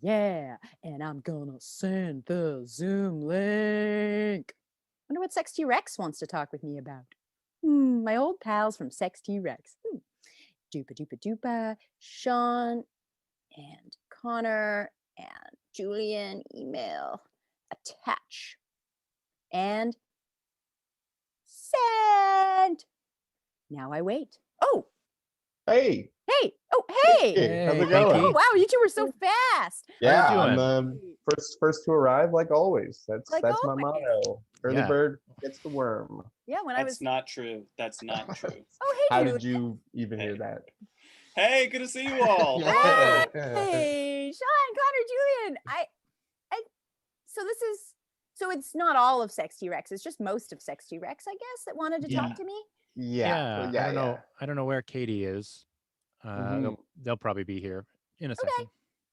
Yeah, and I'm gonna send the Zoom link. Wonder what Sex T-Rex wants to talk with me about. My old pals from Sex T-Rex. Doopa doopa doopa. Seann and Conor and Julian email. Attach. And send. Now I wait. Oh, Hey. hey. Oh, hey. Hey, how's it Hey, going? Oh, wow, you two were so fast. Yeah, How you I'm doing? first to arrive, like always. That's Like my always. motto. Early Yeah. bird gets the worm. Yeah, when I That's was. not true. That's not true. Oh, hey, How Julian. did you even hear that? Hey, good to see you all. Yeah. Hello. Hey, Seann, Conor, Julian. So this is. So it's not all of Sex T-Rex. It's just most of Sex T-Rex, I guess, that wanted to Yeah. talk to me. Yeah. I don't know. I don't know where Katie is. Mhm. They'll probably be here in a second.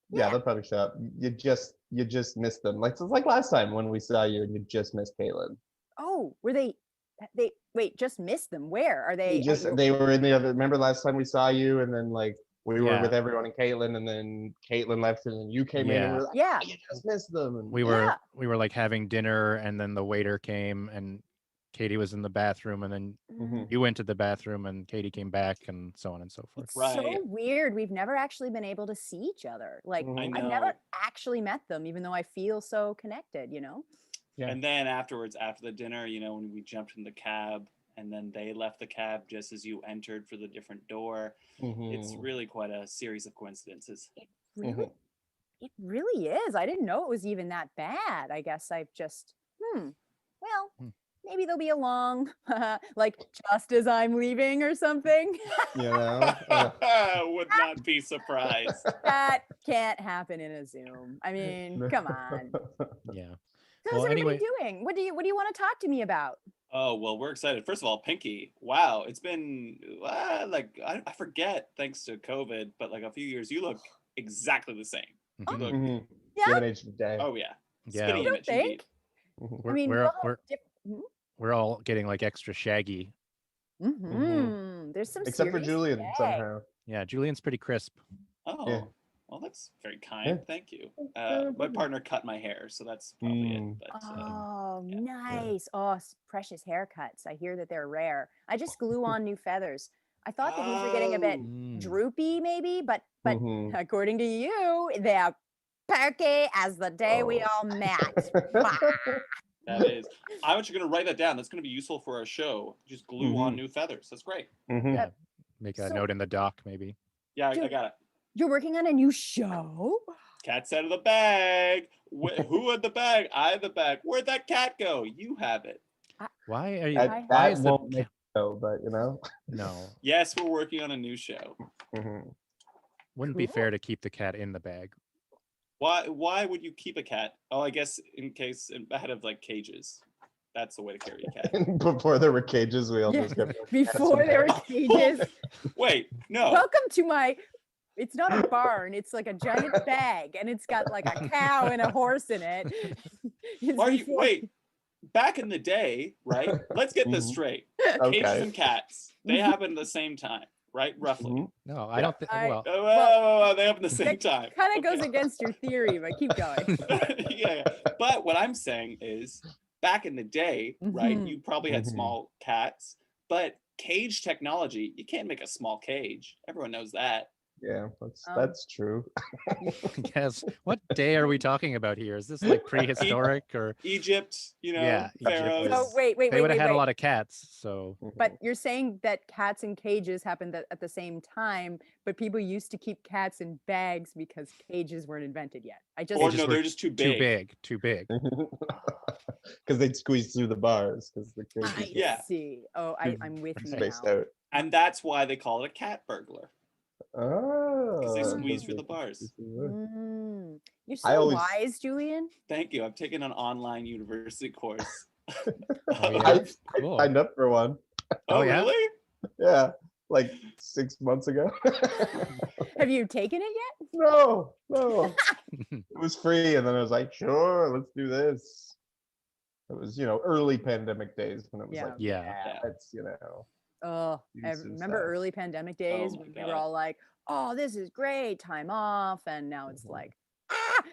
Yeah, Yeah. they'll probably show up. You just missed them. Like it's like last time when we saw you and you just missed Caitlin. Oh, were they wait, just missed them. Where are they? They were in the other. Remember last time we saw you and then like we were Yeah. with everyone and Caitlin, and then Caitlin left, and then you came in, and we were like, Yeah. "Oh, you just missed them." And We were like having dinner, and then the waiter came, and Katie was in the bathroom, and then Mhm. you went to the bathroom, and Katie came back, and so on and so forth. It's Right. so weird. We've never actually been able to see each other. Like Mhm. I I've know. never actually met them, even though I feel so connected, you know? Yeah. And then afterwards, after the dinner, when we jumped in the cab and then they left the cab just as you entered for the different door, it's Mhm. really quite a series of coincidences. It really Mhm. it really is. I didn't know it was even that bad. I guess I've just well, maybe they'll be along like just as I'm leaving or something. You know. Would not be surprised. That can't happen in a Zoom. I mean, come on. Yeah. How's Well, everybody anyway, doing? What do you want to talk to me about? Oh, well, we're excited. First of all, Pinky, wow, it's been I forget, thanks to COVID, but like a few years, you look exactly the same. You Mhm. look, Mhm. Yeah. You haven't aged a day. oh yeah, Yeah. spitting You don't image indeed. think? Mhm. I mean, we we're all have we're different. we're all getting like extra shaggy. There's some Except for serious Julian shag. somehow. Yeah, Julian's pretty crisp. Oh, Yeah. well, that's very kind. Yeah. Thank you. My partner cut my hair, so that's probably it. But Oh, yeah. nice. Oh, precious haircuts. I hear that they're rare. I just glue on new feathers. I thought that these were getting a bit droopy, maybe, but Mhm. according to you, they're perky as the day we all met. that is, I'm actually going to write that down. That's going to be useful for our show. Just glue on new feathers. That's great. Mhm. Yeah. Make a So- note in the doc, maybe. Yeah, I Dude. got it. You're working on a new show? Cat's out of the bag. Who had the bag? I had the bag. Where'd that cat go? You have it. Why are you? That Why is the won't make so, but you know. no? Yes, we're working on a new show. Mhm. Wouldn't be Cool. fair to keep the cat in the bag. Why would you keep a cat? Oh, I guess ahead of like cages. That's the way to carry a cat. Before there were cages, we all Yeah, just kept before there were cages. Wait, no. Welcome to my. It's not a barn. It's like a giant bag, and it's got like a cow and a horse in it. It's Why are you before- wait? Back in the day, right? Let's get this straight. Cages Okay. and cats, they happen at the the time, right? Roughly. Mhm. No, I don't think. Well, Oh, they happen at the same time. Kind of goes against your theory, but keep going. yeah. But what I'm saying is, back in the day, right? Mhm. You probably had Mhm. small cats, but cage technology, you can't make a small cage. Everyone knows that. Yeah, that's true. yes. What day are we talking about here? Is this like prehistoric or? Egypt, Yeah, Egypt pharaohs. Oh, wait. They would have had a lot of cats, so. But you're saying that cats in cages happened at the same time, but people used to keep cats in bags because cages weren't invented yet. Or Cages no, were they're just too big. Too big. Because they'd squeeze through the bars because the cages I were Yeah. see. Oh, I'm with you spaced now. out. And that's why they call it a cat burglar. Oh, Because they squeeze through the bars. You're I so always- wise, Julian. Thank you. I've taken an online university course. Oh, yeah? I Cool. signed up for one. Oh, yeah? really? Yeah, like 6 months ago. Have you taken it yet? No. It was free, and then I was like, sure, let's do this. It was, early pandemic days when it was Yeah. like, Yeah. that's, Oh, use some remember stuff. early pandemic days Oh my when we were God. all like, oh, this is great, time off. And now it's like,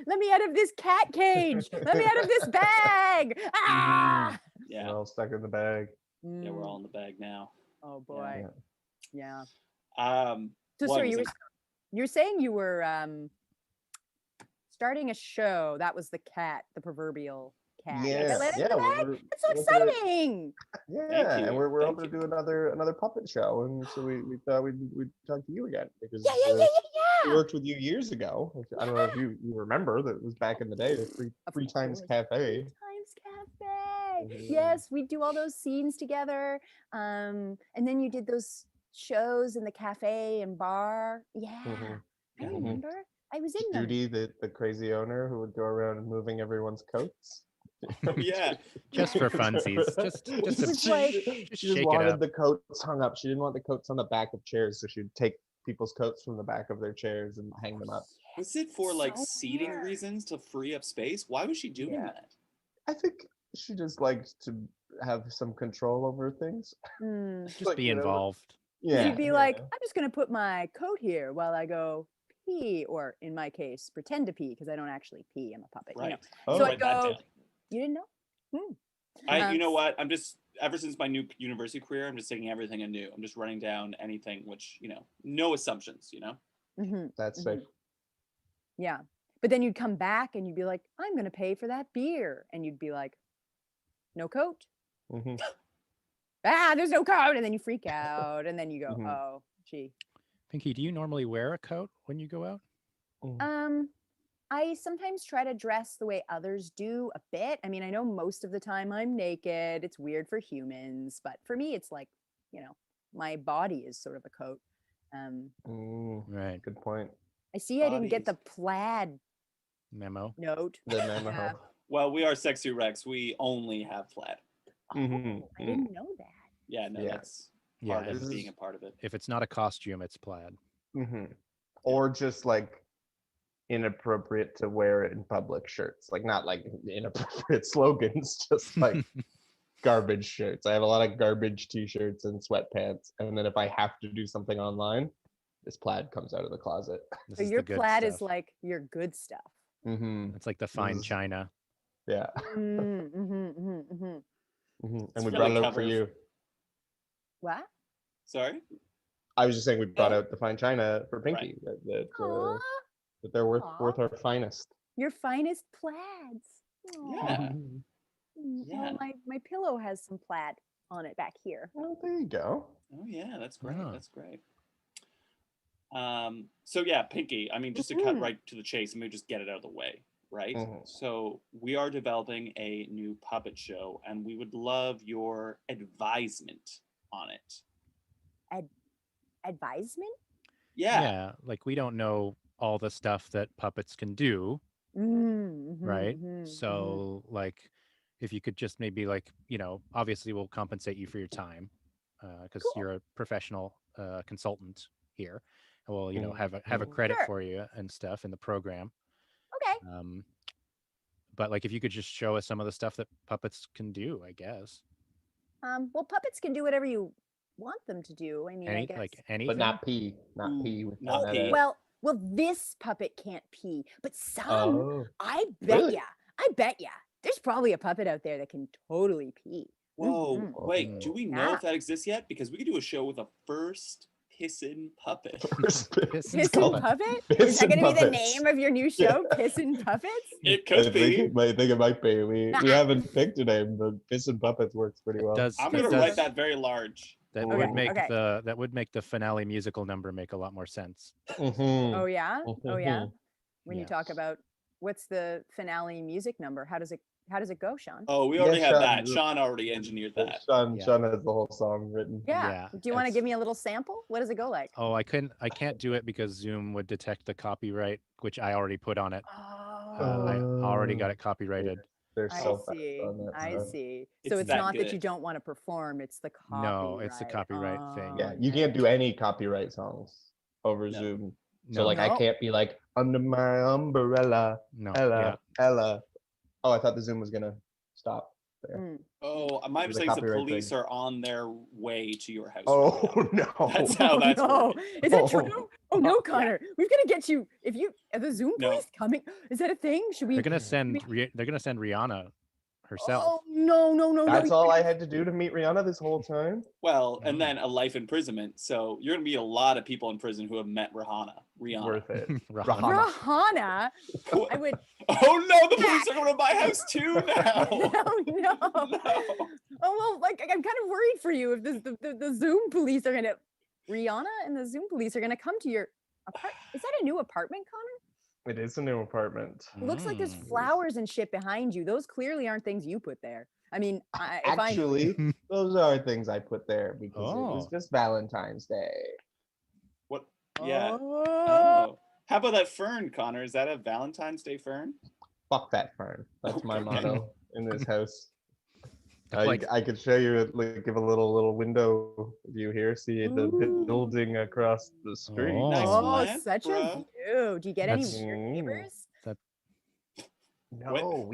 let me out of this cat cage. Let me out of this bag. Ah. Yeah. We're all stuck in the bag. Yeah, we're all in the bag now. Oh boy. Yeah. So what sorry, was you're saying you were starting a show. That was the cat, the proverbial cat. Yeah, You got let in the bag? we're That's so exciting. yeah, you, and we're thank hoping to you. do another puppet show, and so we thought we'd talk to you again because Yeah. we worked with you years ago. I don't know if you remember that it was back in the day, the three times Of course. cafe. 3 Times Cafe. Mhm. Yes, we do all those scenes together. And then you did those shows in the cafe and bar. Yeah, Mhm. I Mhm. remember. I was in them. Judy, the crazy owner who would go around moving everyone's coats. Oh, yeah. Just for funsies. Just It to was like, she just shake it wanted up. the coats hung up. She didn't want the coats on the back of chairs, so she'd take people's coats from the back of their chairs and hang them up. Was it for like So seating weird. reasons to free up space? Why was she doing Yeah. that? I think she just liked to have some control over things. Just Like, be you know, involved. Yeah. you'd be like, I'm just going to put my coat here while I go pee, or in my case, pretend to pee because I don't actually pee. I'm a puppet. Right. You know? Oh. So I Write that go, down. you didn't know? Hmm. You know what? I'm just, ever since my new university career, I'm just taking everything anew. I'm just writing down anything, which, no assumptions, That's safe. Yeah. But then you'd come back and you'd be like, I'm going to pay for that beer. And you'd be like, no coat. Mhm. There's no coat. And then you freak out. And then you go, Mhm. oh, gee. Pinky, do you normally wear a coat when you go out? I sometimes try to dress the way others do a bit. I mean, I know most of the time I'm naked. It's weird for humans, but for me, it's like, my body is sort of a coat. Right. Good point. I see I didn't get the Bodies. plaid Memo. note. The memo. Yeah. Well, we are Sexy Rex. We only have plaid. Mhm. I didn't know that. Yeah, no, Yeah. that's Yeah. part of This being is- a part of it. If it's not a costume, it's plaid. Or just like inappropriate to wear it in public shirts, like not like inappropriate slogans, just like garbage shirts. I have a lot of garbage t-shirts and sweatpants, and then if I have to do something online, this plaid comes out of the closet. This So is your the good plaid stuff. is like your good stuff. It's like the fine is- china. Yeah. Mm-hmm. And It's we really brought it out for covers- you. What? Sorry? I was just saying we brought Oh. out the fine china for Pinky. Aw, That they're worth Aw. our finest. your finest plaids. Yeah. Well, my pillow has some plaid on it back here. Well, there you go. Oh yeah, that's great. Yeah. That's great. So yeah, Pinky, I mean, just to cut right to the chase, and maybe just get it out of the way, right? So we are developing a new puppet show, and we would love your advisement on it. Advisement? Yeah. Like we don't know all the stuff that puppets can do, right? So like if you could just maybe like, obviously we'll compensate you for your time because you're a professional consultant here. And we'll, have a credit Sure. for you and stuff in the program. Okay. But like if you could just show us some of the stuff that puppets can do, I guess. Well, puppets can do whatever you want them to do. I mean, I guess. Like anything. But not pee. Not Ooh, pee. not pee. Well, this puppet can't pee, but some, Oh. I bet Really? ya, there's probably a puppet out there that can totally pee. Whoa, Mhm. wait, do we know Yeah. if that exists yet? Because we could do a show with a first pissin' puppet. Pissin' Puppet. Puppet? Is that Pissin' going to be the Puppets. name of your new show, Pissin' Puppets? It I could be. think it might be. We haven't picked a name, but Pissin' Puppets works pretty well. Does I'm gonna does- write that very large. That Okay, would make okay. that would make the finale musical number make a lot more sense. Oh, yeah? Oh, yeah? When you Yeah. talk about what's the finale music number, how does it go, Sean? Oh, we already have Seann, that. Sean already engineered that. Sean Yeah. has the whole song written. Yeah. Do you want to it's- give me a little sample? What does it go like? Oh, I can't do it because Zoom would detect the copyright, which I already put on it. I already got it copyrighted. They're I so fast see. on that I stuff. see. It's So it's that not that good. you don't want to perform, it's the copyright. No, it's the copyright thing. Yeah, you can't do any copyright songs over No. Zoom. No, So like I No. can't be like under my umbrella, no, Ella, yeah. Ella. Oh, I thought the Zoom was gonna stop. there. Oh, my There's a mistake is the copyright police thing. are on their way to your house. Oh right now. no! That's how that's no. working. Is that Oh. true? Oh no, Connor. We've got to get you. Are the Zoom No. police coming? Is that a thing? Should we? They're gonna send Rihanna herself. Oh no. That's all I had to do to meet Rihanna this whole time. Well, and then a life imprisonment. So you're gonna be a lot of people in prison who have met Rihanna. Worth it. Rihanna. Rahana. I would. Oh no, the police are coming to my house too now. No. No. Oh well, like I'm kind of worried for you if the Zoom police are gonna. Rihanna and the Zoom police are gonna come to your apartment. Is that a new apartment, Connor? It is a new apartment. It looks like there's flowers and shit behind you. Those clearly aren't things you put there. I mean, Actually, those are things I put there because it was just Valentine's Day. What? Yeah. Oh. Oh. How about that fern, Connor? Is that a Valentine's Day fern? Fuck that fern. That's my Okay. motto in this house. Like- I could show you, like, give a little window view here. See the building across the street. Oh. Nice Oh, plant, such a bro. view. Do you get any That's- weird neighbors? No,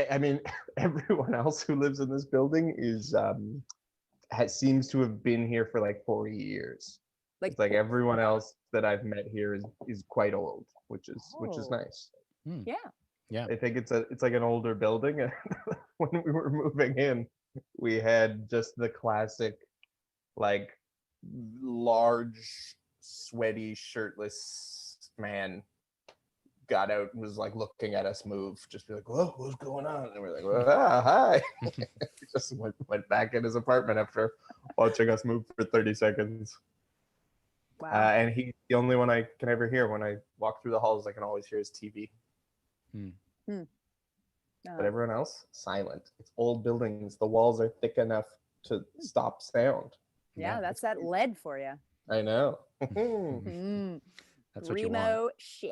I mean, everyone else who lives in this building is seems to have been here for like 40 years. Like, It's like everyone else that I've met here is quite old, which is Oh. nice. yeah. I think it's like an older building. And when we were moving in, we had just the classic, like, large, sweaty, shirtless man got out and was like looking at us move, just be like, "Whoa, what's going on?" And we're like, "Well, hi." He just went back in his apartment after watching us move for 30 seconds. Wow. And he's the only one I can ever hear when I walk through the halls. I can always hear his TV. But everyone else, silent. It's old buildings. The walls are thick enough to stop sound. yeah, that's that lead for you. I know. That's what you want. Primo shit.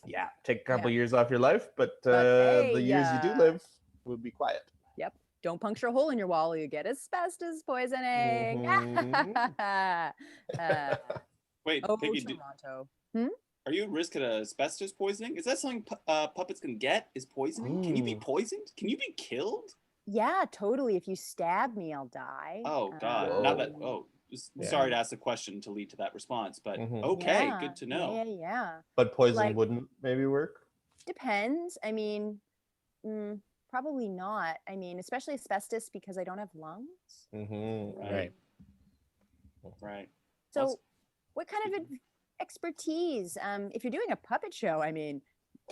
Yeah, take a couple years off your life, but hey, the years you do live will be quiet. Don't puncture a hole in your wall or you get asbestos poisoning. Wait, Oh, Piggy, Toronto. are you at risk of asbestos poisoning? Is that something puppets can get? Is poisoning? Can you be Ooh. poisoned? Can you be killed? Yeah, totally. If you stab me, I'll die. Oh God! Not that. Whoa. Oh, Yeah. sorry to ask the question to lead to that response, but Mhm. okay, Yeah, good to know. Yeah. But poison Like- wouldn't maybe work. Depends. I mean, probably not. I mean, especially asbestos because I don't have lungs. Mm-hmm. Right. Right. So, That's- what kind of expertise? If you're doing a puppet show, I mean,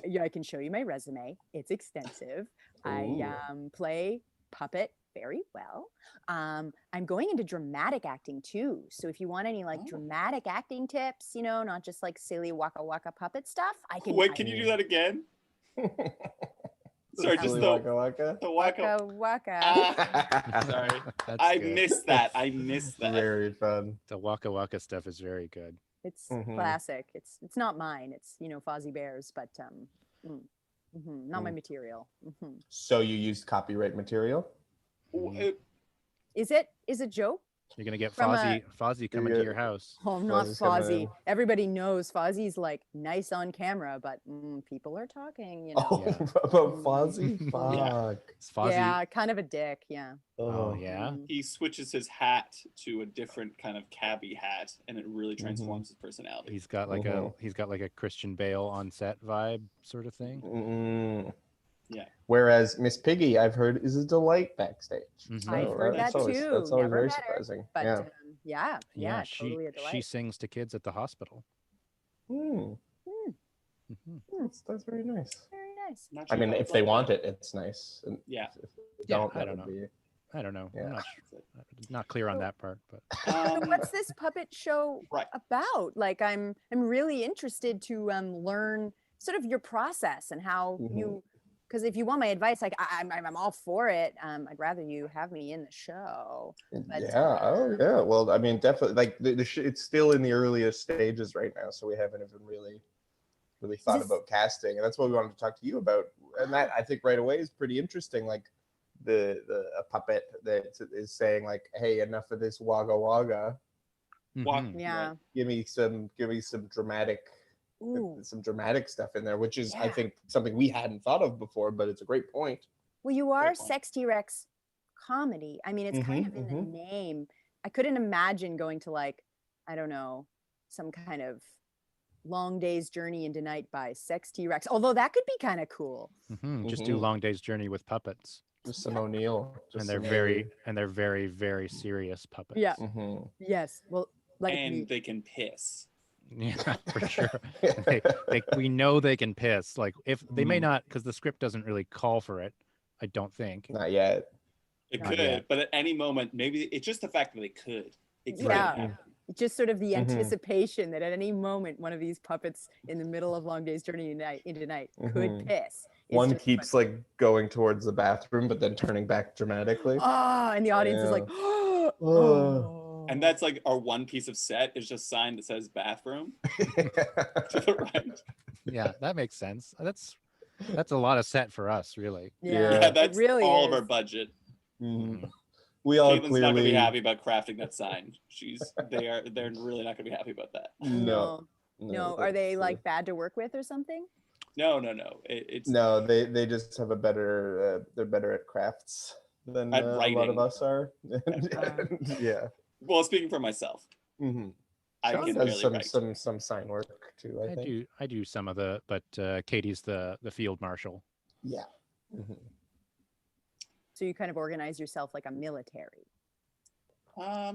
yeah, I can show you my resume. It's extensive. I play puppet very well. I'm going into dramatic acting too. So if you want any like dramatic acting tips, not just like silly waka waka puppet stuff, I can. Wait, can you do that again? Sorry, just Silly the waka waka. the waka. Waka waka. Sorry, That's I good. missed that. I missed that. Very fun. The Waka Waka stuff is very good. It's Mhm. classic. It's not mine. It's Fozzie Bear's, but not my material. So you used copyright material? Is it Joe? You're gonna get From Fozzie coming to your house. Oh, not Fozzie's coming Fozzie. in. Everybody knows Fozzie's like nice on camera, but people are talking, Oh, Yeah. about Fozzie? Yeah. Fuck. Is Fozzie? Yeah, kind of a dick. Yeah. Oh yeah. He switches his hat to a different kind of cabbie hat, and it really transforms his personality. He's got like a Christian Bale on set vibe sort of thing. Mm. Yeah. Whereas Miss Piggy, I've heard, is a delight backstage. Mhm. I've heard that's that always, too. That's always Never very met her, surprising. But Yeah. yeah, she totally a delight. she sings to kids at the hospital. Hmm. Mhm. That's very nice. Very nice. Not I sure mean, how I if feel they about want that. it, it's nice. And Yeah. if they Yeah, don't, I that don't would know. be- I don't know. Yeah. I'm not clear on that part, but So Um, what's this puppet show Right. about? Like, I'm really interested to learn sort of your process and how Mhm. you. Because if you want my advice, like I'm all for it. I'd rather you have me in the show. But, Yeah. Oh, yeah. Well, I mean, definitely. Like it's still in the earliest stages right now, so we haven't even really thought this- about casting, and that's what we wanted to talk to you about. And that I think right away is pretty interesting. Like a puppet that is saying like, "Hey, enough of this wagga wagga. Walk- Mhm. Yeah. Right. Give me some dramatic." Ooh. Some dramatic stuff in there, which is I Yeah. think something we hadn't thought of before, but it's a great point. Well, you are Great point. Sex T-Rex comedy. I mean, it's kind of in the name. I couldn't imagine going to like, I don't know, some kind of Long Day's Journey into Night by Sex T-Rex. Although that could be kind of cool. Just do Long Day's Journey with puppets. Just some O'Neill. And they're very, very serious puppets. Yeah. Yes. Well, like And they can piss. Yeah, for sure. We know they can piss. Like if they may not, because the script doesn't really call for it. I don't think. Not yet. It could, but at any moment, maybe it's just the fact that they could. It could Yeah. happen. Just sort of the anticipation that at any moment one of these puppets in the middle of Long Day's Journey into Night could piss. One keeps like going towards the bathroom, but then turning back dramatically. And the audience is like, oh. And that's like our one piece of set is just sign that says bathroom to the right. Yeah, that makes sense. That's a lot of set for us, really. Yeah, that's really all is. of our budget. We all Caitlin's not gonna be clearly happy about crafting that sign. They're really not gonna be happy about that. No. Are they like bad to work with or something? No. It's no. They just have a better. They're better at crafts than At a lot writing. of us are. Yeah. well, speaking for myself, I Seann can does barely write. some sign work too. I think. I do some of the, but Katie's the field marshal. Yeah. So you kind of organize yourself like a military.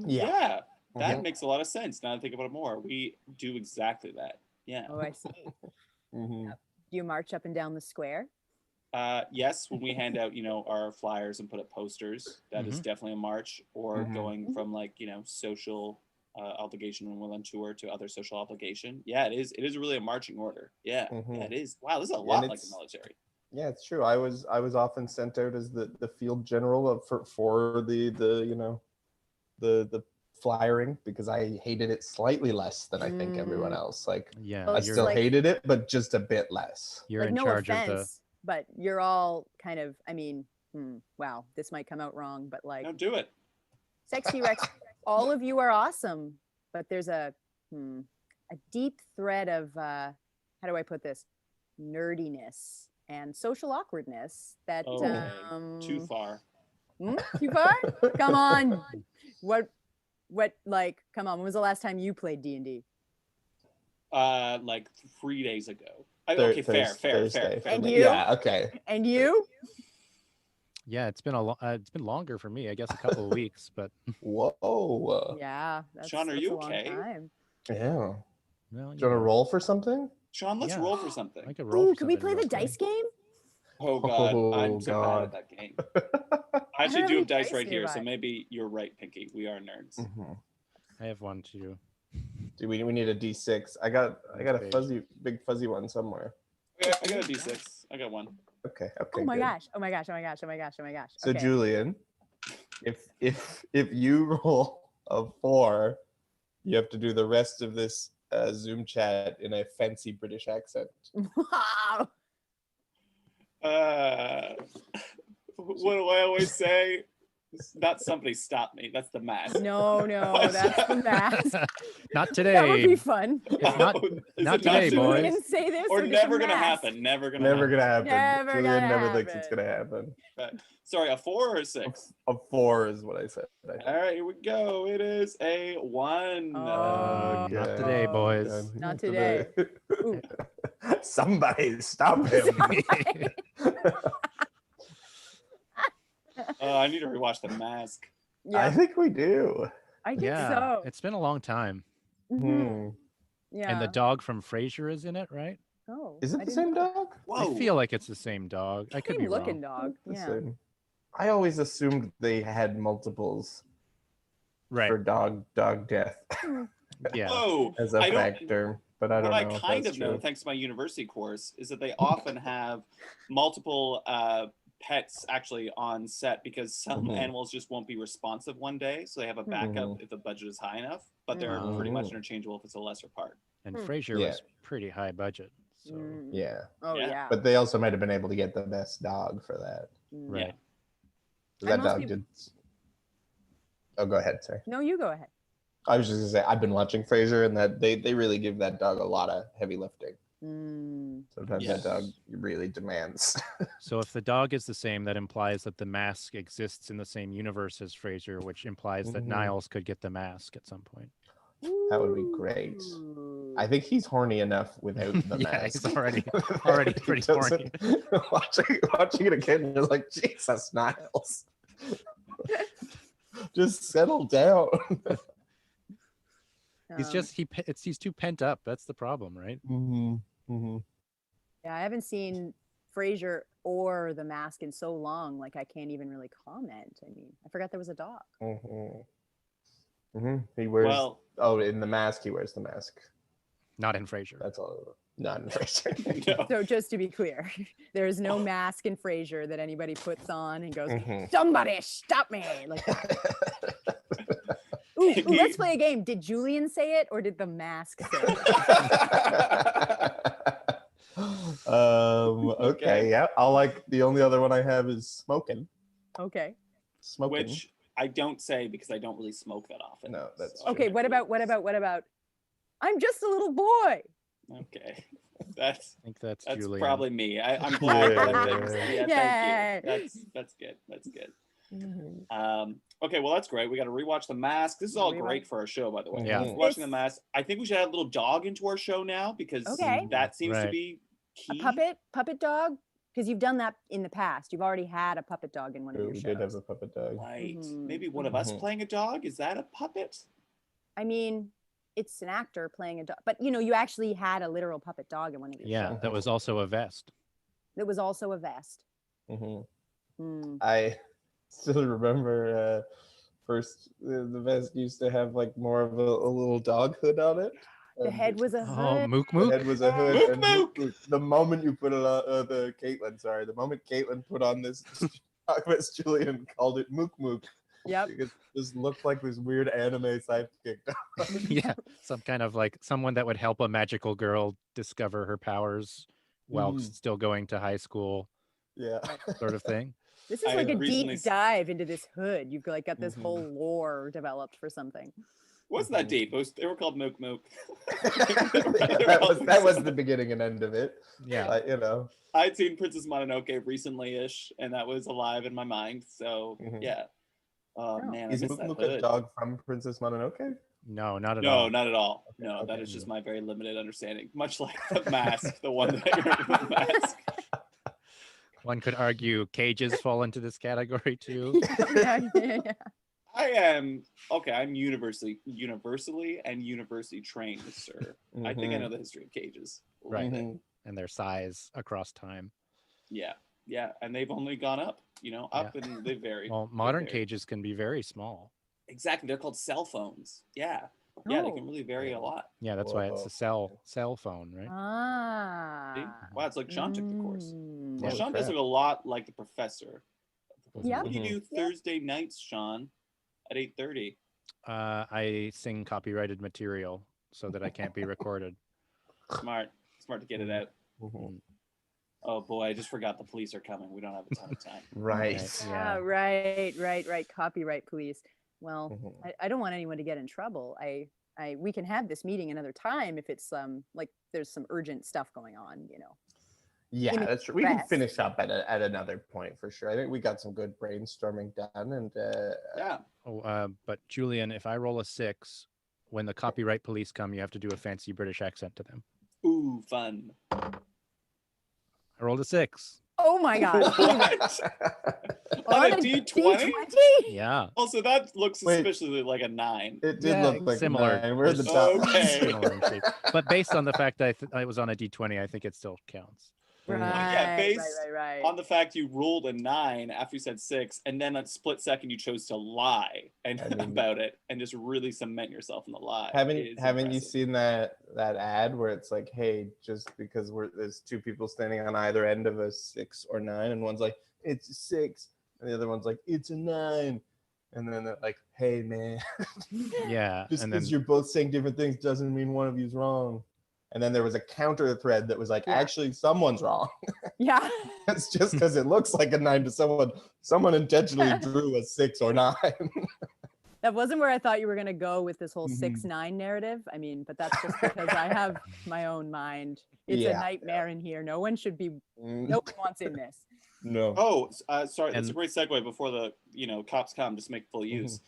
Yeah, that makes a lot of sense. Now that I think about it more, we do exactly that. Yeah. Oh, I see. Do you march up and down the square? Yes, when we hand out, our flyers and put up posters, that is definitely a march. Or going from like, social obligation when we're on tour to other social obligation. Yeah, it is. It is really a marching order. Yeah, yeah, it is. Wow, this is a lot like the military. Yeah, it's true. I was often sent out as the field general for the flyering because I hated it slightly less than I think everyone else. Like, yeah, I still hated it, but just a bit less. You're like, in charge of the. But you're all kind of. I mean, wow, this might come out wrong, but like, No, do it. Sex T-Rex, all of you are awesome, but there's a deep thread of how do I put this, nerdiness and social awkwardness that too far. Too far? Come on. What like come on, when was the last time you played D&D? Like 3 days ago. Okay, fair. And you? Yeah, okay. And you? Yeah, it's been longer for me. I guess a couple of weeks, but whoa. Yeah. Seann, are you okay? Yeah. Well, Do you want to roll for something? Seann, let's roll for something. I could roll. Can we play the dice game? Oh God, I'm so bad at that game. I actually do have dice right here, so maybe you're right, Pinky. We are nerds. I have one too. Do we need a D6? I got a big fuzzy one somewhere. I got a D6. I got one. Okay. Oh my good. gosh. Oh my gosh. So okay. Julian, if you roll a 4, you have to do the rest of this Zoom chat in a fancy British accent. Wow. What do I always say? Not somebody stop me. That's the mask. No, that's the mask. Not today. That would be fun. Not today, boys. Didn't say this. Or never gonna happen. Never gonna happen. Julian never thinks it's gonna happen. Sorry, a 4 or a 6? A 4 is what I said. All right, here we go. It is a 1. Not today, boys. Not today. Somebody stop him. I need to rewatch The Mask. Yeah. I think we do. I think Yeah, so. it's been a long time. Yeah. And the dog from Frasier is in it, right? Oh. Is it the same dog? Whoa. I feel like it's the same dog. I could be Same looking wrong. dog. Yeah. Same. I always assumed they had multiples Right. for dog death Yeah. Whoa. as a factor, but I don't What know. I kind of know, thanks to my university course, is that they often have multiple pets actually on set because some animals just won't be responsive one day, so they have a backup if the budget is high enough, but they're pretty much interchangeable if it's a lesser part. And Frasier was pretty high budget. So Yeah. Oh yeah. But they also might have been able to get the best dog for that. right. That dog did. Oh, go ahead. Sorry. No, you go ahead. I was just gonna say I've been watching Frasier, and that they really give that dog a lot of heavy lifting. Sometimes that dog, really demands. So if the dog is the same, that implies that the mask exists in the same universe as Frasier, which implies that Niles could get the mask at some point. That would be great. I think he's horny enough without the Yeah, mask. he's already pretty horny. Watching it again, you're like, Jesus, Niles. Just settle down. He's too pent up. That's the problem, right? Yeah, I haven't seen Frasier or The Mask in so long. Like I can't even really comment. I mean, I forgot there was a dog. He wears. In The Mask, he wears the mask. Not in Frasier. That's all. Not in Frasier. No. So just to be clear, there is no mask in Frasier that anybody puts on and goes, "Somebody stop me!" Like that. Ooh, let's play a game. Did Julian say it or did the mask say it? Okay, yeah. The only other one I have is smoking. Okay. Smoking. Which I don't say because I don't really smoke that often. No, that's okay. true. What about? I'm just a little boy. Okay, I think that's Julian. Probably me. I'm glad. Yeah. Thank you. That's good. Okay, well that's great. We got to rewatch The Mask. This is all great for our show, by the way. Yeah. Watching The Mask. I think we should add a little dog into our show now because that seems to be key. A puppet dog. Because you've done that in the past. You've already had a puppet dog in one of your shows. We did have a puppet dog. Right. Maybe one of us playing a dog. Is that a puppet? I mean, it's an actor playing a dog, but you actually had a literal puppet dog in one of your shows. Yeah, that was also a vest. I still remember first the vest used to have like more of a little dog hood on it. The head was a hood. Oh, Mook Mook. The head was a hood. Mook and the moment you put it on, the moment Kaitlin put on this dog vest, Julian called it Mook Mook. Yep. It just looked like this weird anime sidekick dog. Yeah, some kind of like someone that would help a magical girl discover her powers while still going to high school. Yeah. Sort of thing. This is like a deep dive into this hood. You've like got this whole lore developed for something. Wasn't that deep? They were called Mook Mook. that was the beginning and end of it. Yeah. I'd seen Princess Mononoke recently-ish, and that was alive in my mind. So yeah. Oh man, is Mook Mook a dog from Princess Mononoke? No, not at all. No, not at all. No, that is just my very limited understanding. Much like The Mask, the one that you're The Mask. One could argue cages fall into this category too. Yeah. I am I'm universally and universally trained, sir. I think I know the history of cages. Right. And their size across time. Yeah. And they've only gone up, and they vary. Well, modern cages can be very small. Exactly. They're called cell phones. Yeah. Yeah, they can really vary a lot. Yeah, that's why it's a cell phone, right? See? Wow, it's like Seann took the course. Well, Seann does look a lot like the professor. Yeah. What do you do Thursday nights, Seann, at 8:30? I sing copyrighted material so that I can't be recorded. Smart to get it out. Oh boy, I just forgot the police are coming. We don't have a ton of time. Right. Yeah. Right. Copyright police. Well, I don't want anyone to get in trouble. We can have this meeting another time if it's like there's some urgent stuff going on, Yeah, that's true. We can finish up at another point for sure. I think we got some good brainstorming done, and yeah. But Julian, if I roll a 6, when the copyright police come, you have to do a fancy British accent to them. Ooh, fun. I rolled a 6. Oh my god! On a D20? Yeah. Also, that looks suspiciously like a 9. It did look like similar. A 9. We're at the top. Okay. Similar in shape. But based on the fact that I was on a D20, I think it still counts. Right. On the fact you rolled a 9 after you said 6, and then a split second you chose to lie about it and just really cement yourself in the lie. Haven't you seen that ad where it's like, hey, just because there's two people standing on either end of a 6 or 9, and one's like, it's a 6, and the other one's like, it's a 9. And then they're like, hey man. Yeah. Just and because you're both saying different things doesn't mean one of you's wrong. And then there was a counter thread that was like, actually, someone's wrong. Yeah. It's just because it looks like a 9 to someone. Someone intentionally drew a 6 or 9. That That wasn't where I thought you were going to go with this whole 6ix9ine narrative. I mean, but that's just because I have my own mind. It's a nightmare in here. No one should be. No one wants in this. No. Oh, sorry. That's a great segue before the cops come. Just make full use.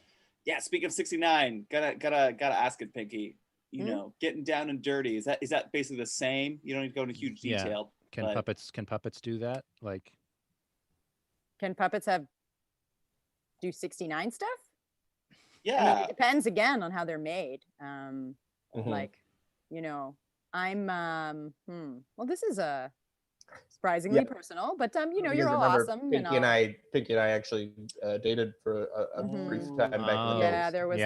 Yeah. Speaking of 6ix9ine, gotta ask it, Pinky. Getting down and dirty. Is that basically the same? You don't need to go into huge detail. Can puppets do that? Like, can puppets do 6ix9ine stuff? Yeah. I mean, it depends again on how they're made. Like, I'm well, this is a surprisingly personal, but you're all awesome. Pinky and I actually dated for a brief time back in the day. Yeah, there was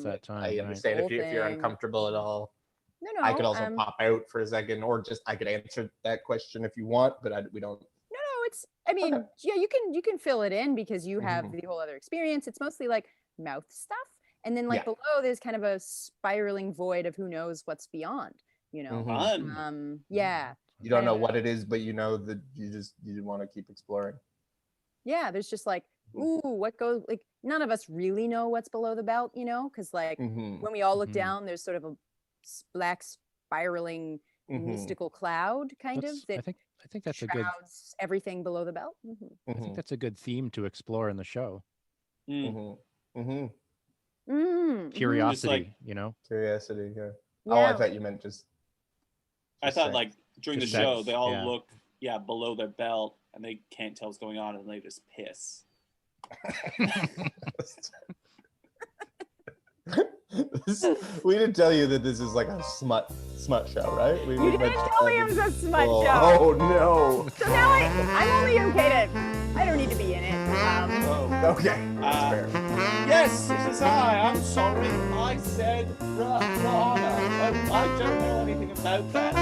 that time. I understand if you're uncomfortable at all. No, I could also pop out for a second, or just I could answer that question if you want, but we don't. No, it's. I mean, yeah, you can fill it in because you have the whole other experience. It's mostly like mouth stuff, and then like below there's kind of a spiraling void of who knows what's beyond. Yeah. You don't know what it is, but you know that you want to keep exploring. Yeah, there's just like, ooh, what goes, like none of us really know what's below the belt, because like when we all look down, there's sort of a black spiraling mystical cloud kind of that I think that's a good everything below the belt. I think that's a good theme to explore in the show. Curiosity, Curiosity, yeah. Oh, I thought you meant just I thought like during the show they all look below their belt and they can't tell what's going on and they just piss. We didn't tell you that this is like a smut show, right? You didn't tell me it was a smut show. Oh no! So now I'm only okay to. I don't need to be in it. Okay, that's fair. Yes, this is I. I'm sorry. I said Rihanna. I don't know anything about that.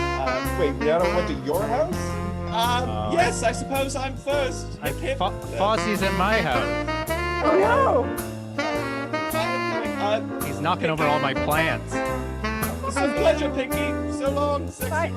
Wait, Rihanna went to your house? Yes, I suppose I'm first. Fozzie's at my house. Oh no! He's knocking over all my plants. It's a pleasure, Pinky. So long. Bye.